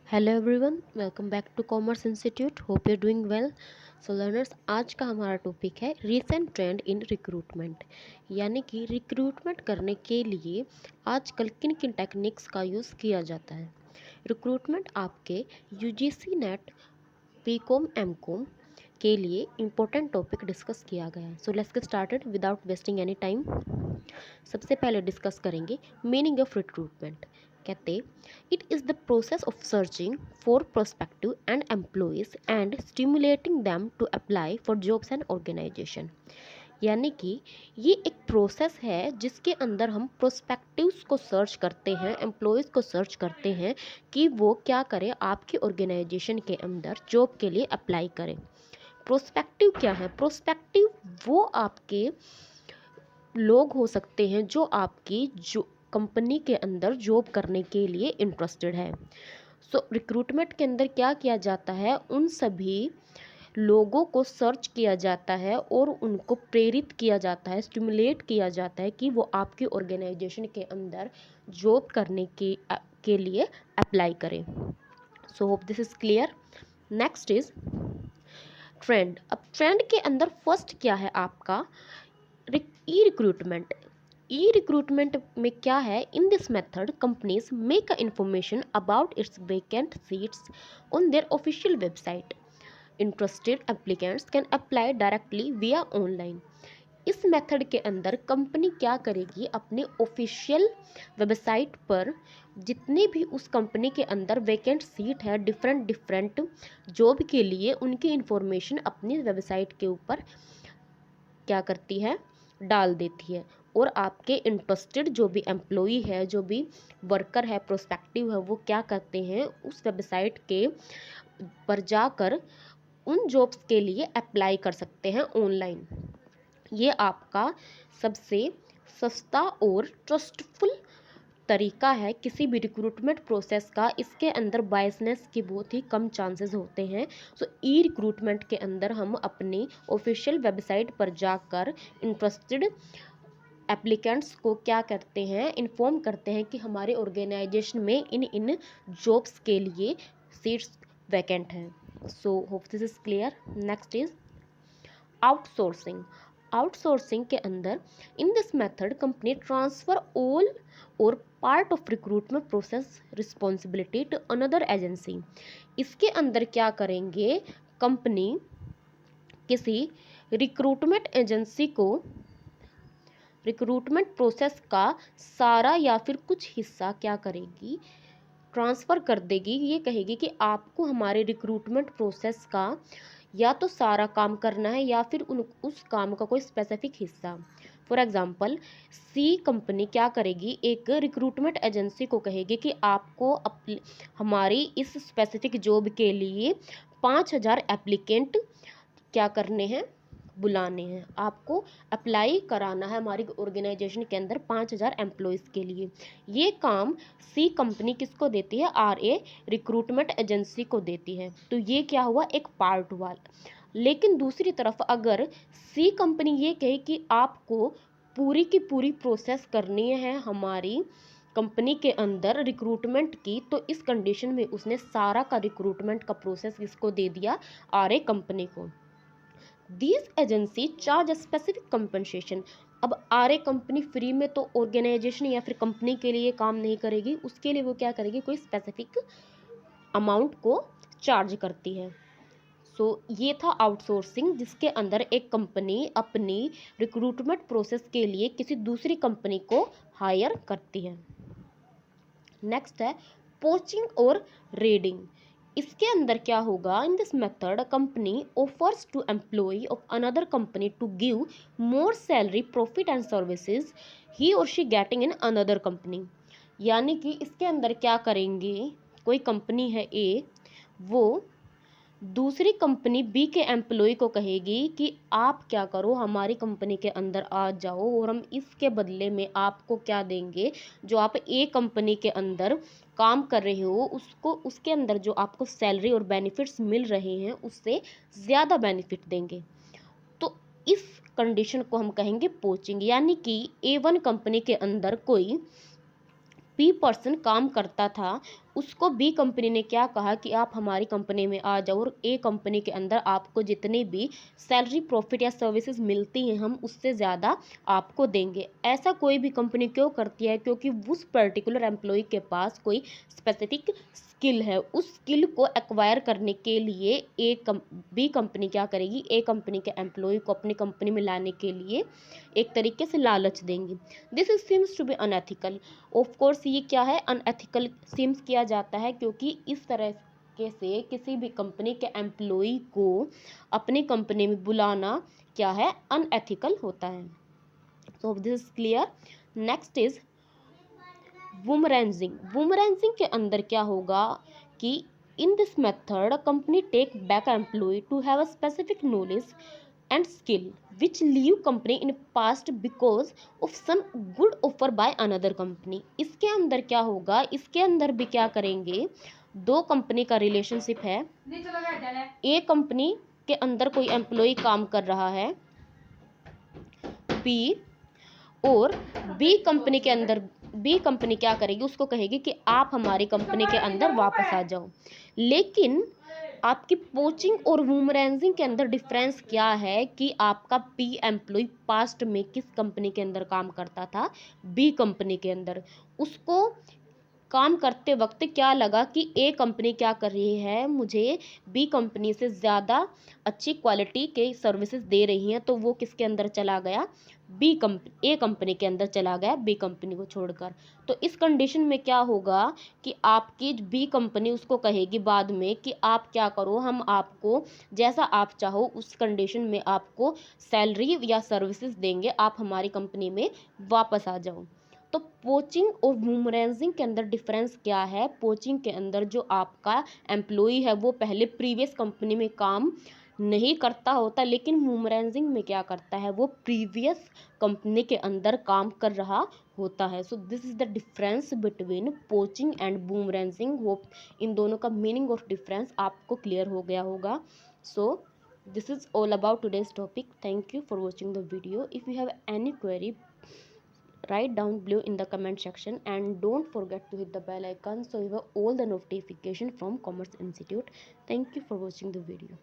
Hello everyone, welcome back to commerce institute. Hope you doing well. So learners, आज का हमारा topic है recent trend इन recruitment, यानी कि रिक्रूटमेंट करने के लिए आजकल किन किन टेक्निक्स का यूज़ किया जाता है। रिक्रूटमेंट आपके यूजीसी नेट बीकॉम एमकॉम के लिए इम्पोर्टेंट टॉपिक डिस्कस किया गया है। So let's get started without wasting any time. सबसे पहले डिस्कस करेंगे मीनिंग ऑफ रिक्रूटमेंट। कहते it is the process of searching for prospective and employees and stimulating them to apply for jobs and organization. यानी कि ये एक process है जिसके अंदर हम प्रोस्पेक्टिव्स को सर्च करते हैं, एम्प्लॉयज़ को सर्च करते हैं कि वो क्या करें, आपकी ऑर्गेनाइजेशन के अंदर जॉब के लिए अप्लाई करें। प्रोस्पेक्टिव क्या है? प्रोस्पेक्टिव वो आपके लोग हो सकते हैं जो आपकी जो कंपनी के अंदर जॉब करने के लिए इंटरेस्टेड है। सो रिक्रूटमेंट के अंदर क्या किया जाता है, उन सभी लोगों को सर्च किया जाता है और उनको प्रेरित किया जाता है, स्टिमुलेट किया जाता है कि वो आपकी ऑर्गेनाइजेशन के अंदर जॉब करने के लिए अप्लाई करें। सो hope this is clear. Next is trend. अब ट्रेंड के अंदर फर्स्ट क्या है आपका? ई रिक्रूटमेंट। ई रिक्रूटमेंट में क्या है? इन this method companies make a information about it's vacant seats on their official website. Interested applicants can apply directly विया ऑनलाइन। इस मेथड के अंदर कंपनी क्या करेगी, अपने ऑफिशियल वेबसाइट पर जितने भी उस कंपनी के अंदर वैकेंट सीट है डिफरेंट डिफरेंट जॉब के लिए, उनकी इंफॉर्मेशन अपनी वेबसाइट के ऊपर क्या करती है, डाल देती है। और आपके इंटरेस्टेड जो भी एम्प्लॉई है, जो भी वर्कर है, प्रोस्पेक्टिव है, वो क्या करते हैं, उस वेबसाइट के पर जाकर उन जॉब्स के लिए अप्लाई कर सकते हैं ऑनलाइन। ये आपका सबसे सस्ता और ट्रस्टफुल तरीका है किसी भी रिक्रूटमेंट प्रोसेस का। इसके अंदर बायसनेस के बहुत ही कम चांसेस होते हैं। सो ई रिक्रूटमेंट के अंदर हम अपनी ऑफिशियल वेबसाइट पर जाकर इंटरेस्टेड एप्लीकेंट्स को क्या करते हैं, इन्फॉर्म करते हैं कि हमारे ऑर्गेनाइजेशन में इन इन जॉब्स के लिए सीट्स वैकेंट हैं। So hope this is clear. Next is outsourcing. Outsourcing के अंदर in this method company transfer all और part of recruitment process responsibility to another agency. इसके अंदर क्या करेंगे, कंपनी किसी रिक्रूटमेंट एजेंसी को रिक्रूटमेंट प्रोसेस का सारा या फिर कुछ हिस्सा क्या करेगी, ट्रांसफ़र कर देगी। ये कहेगी कि आपको हमारे रिक्रूटमेंट प्रोसेस का या तो सारा काम करना है या फिर उस काम का कोई स्पेसिफिक हिस्सा। फॉर एग्जांपल, सी कंपनी क्या करेगी, एक रिक्रूटमेंट एजेंसी को कहेगी कि आपको हमारी इस स्पेसिफिक जॉब के लिए 5,000 एप्लीकेंट क्या करने हैं, बुलाने हैं, आपको अप्लाई कराना है हमारी ऑर्गेनाइजेशन के अंदर 5,000 एम्प्लॉयज़ के लिए। ये काम सी कंपनी किसको देती है? आर ए रिक्रूटमेंट एजेंसी को देती है। तो ये क्या हुआ, एक पार्ट हुआ। लेकिन दूसरी तरफ अगर सी कंपनी ये कहे कि आपको पूरी की पूरी प्रोसेस करनी है हमारी कंपनी के अंदर रिक्रूटमेंट की, तो इस कंडीशन में उसने सारा का रिक्रूटमेंट का प्रोसेस किसको दे दिया? आर ए कंपनी को। These agency charge specific compensation. अब आर ए कंपनी फ्री में तो ऑर्गेनाइजेशन या फिर कंपनी के लिए काम नहीं करेगी, उसके लिए वो क्या करेगी, कोई स्पेसिफिक अमाउंट को चार्ज करती है। सो ये था आउटसोर्सिंग, जिसके अंदर एक कंपनी अपनी रिक्रूटमेंट प्रोसेस के लिए किसी दूसरी कंपनी को हायर करती है। नेक्स्ट है पोचिंग और रेडिंग। इसके अंदर क्या होगा, in this method company offers to employ of another company to give more salary, profit and services he और she getting in another company. यानी कि इसके अंदर क्या करेंगे, कोई कंपनी है ए, वो दूसरी कंपनी बी के एम्प्लॉय को कहेगी कि आप क्या करो, हमारी कंपनी के अंदर आ जाओ और हम इसके बदले में आपको क्या देंगे, जो आप ए कंपनी के अंदर काम कर रहे हो उसको, उसके अंदर जो आपको सैलरी और बेनिफिट्स मिल रहे हैं उससे ज़्यादा बेनिफिट देंगे। तो इस कंडीशन को हम कहेंगे पोचिंग। यानी कि A1 कंपनी के अंदर कोई पी पर्सन काम करता था उसको बी कंपनी ने क्या कहा कि आप हमारी कंपनी में आ जाओ और ए कंपनी के अंदर आपको जितनी भी सैलरी, प्रॉफिट या सर्विसेज मिलती हैं हम उससे ज़्यादा आपको देंगे। ऐसा कोई भी कंपनी क्यों करती है? क्योंकि उस पर्टिकुलर एम्प्लॉय के पास कोई स्पेसिफिक स्किल है। उस स्किल को एक्वायर करने के लिए बी कंपनी क्या करेगी? ए कंपनी के एम्प्लॉय को अपनी कंपनी में लाने के लिए एक तरीके से लालच देंगी। This is seems to be unethical. Of course ये क्या है? अनएथिकल सीम्स किया जाता है, क्योंकि इस तरह से किसी भी कंपनी के एम्प्लॉय को अपनी कंपनी में बुलाना क्या है? अनएथिकल होता है। So this is clear. Next is boomeranging. Boomeranging के अंदर क्या होगा कि in this method company take back employ to have a specific knowledge and skill which leave company in past because of some good offer by another company. इसके अंदर क्या होगा? इसके अंदर भी क्या करेंगे? दो कंपनी का रिलेशनशिप है। ए कंपनी के अंदर कोई एम्प्लॉय काम कर रहा है बी, और बी कंपनी क्या करेगी? उसको कहेगी कि आप हमारी कंपनी के अंदर वापस आ जाओ। लेकिन आपकी पोचिंग और वूमरेंजिंग के अंदर डिफरेंस क्या है कि आपका पी एम्प्लॉय पास्ट में किस कंपनी के अंदर काम करता था? बी कंपनी के अंदर। उसको काम करते वक्त क्या लगा कि ए कंपनी क्या कर रही है, मुझे बी कंपनी से ज़्यादा अच्छी क्वालिटी के सर्विसेज दे रही हैं, तो वो किसके अंदर चला गया? ए कंपनी के अंदर चला गया, बी कंपनी को छोड़कर। तो इस कंडीशन में क्या होगा कि आपकी बी कंपनी उसको कहेगी बाद में कि आप क्या करो, हम आपको जैसा आप चाहो उस कंडीशन में आपको सैलरी या सर्विसेज देंगे, आप हमारी कंपनी में वापस आ जाओ। तो पोचिंग और वूमरेंजिंग के अंदर डिफरेंस क्या है? पोचिंग के अंदर जो आपका एम्प्लॉय है वो पहले प्रीवियस कंपनी में काम नहीं करता होता, लेकिन वूमरेंजिंग में क्या करता है? वो प्रीवियस कंपनी के अंदर काम कर रहा होता है। So this is the difference between poaching and boomeranging. Hope इन दोनों का मीनिंग ऑफ डिफरेंस आपको क्लियर हो गया होगा। सो this is all about today's topic. Thank you for watching the video. If you have any query, write down below in the comment section, and don't forget to hit the bell icon so you have all the notification from Commerce Institute. Thank you for watching the video.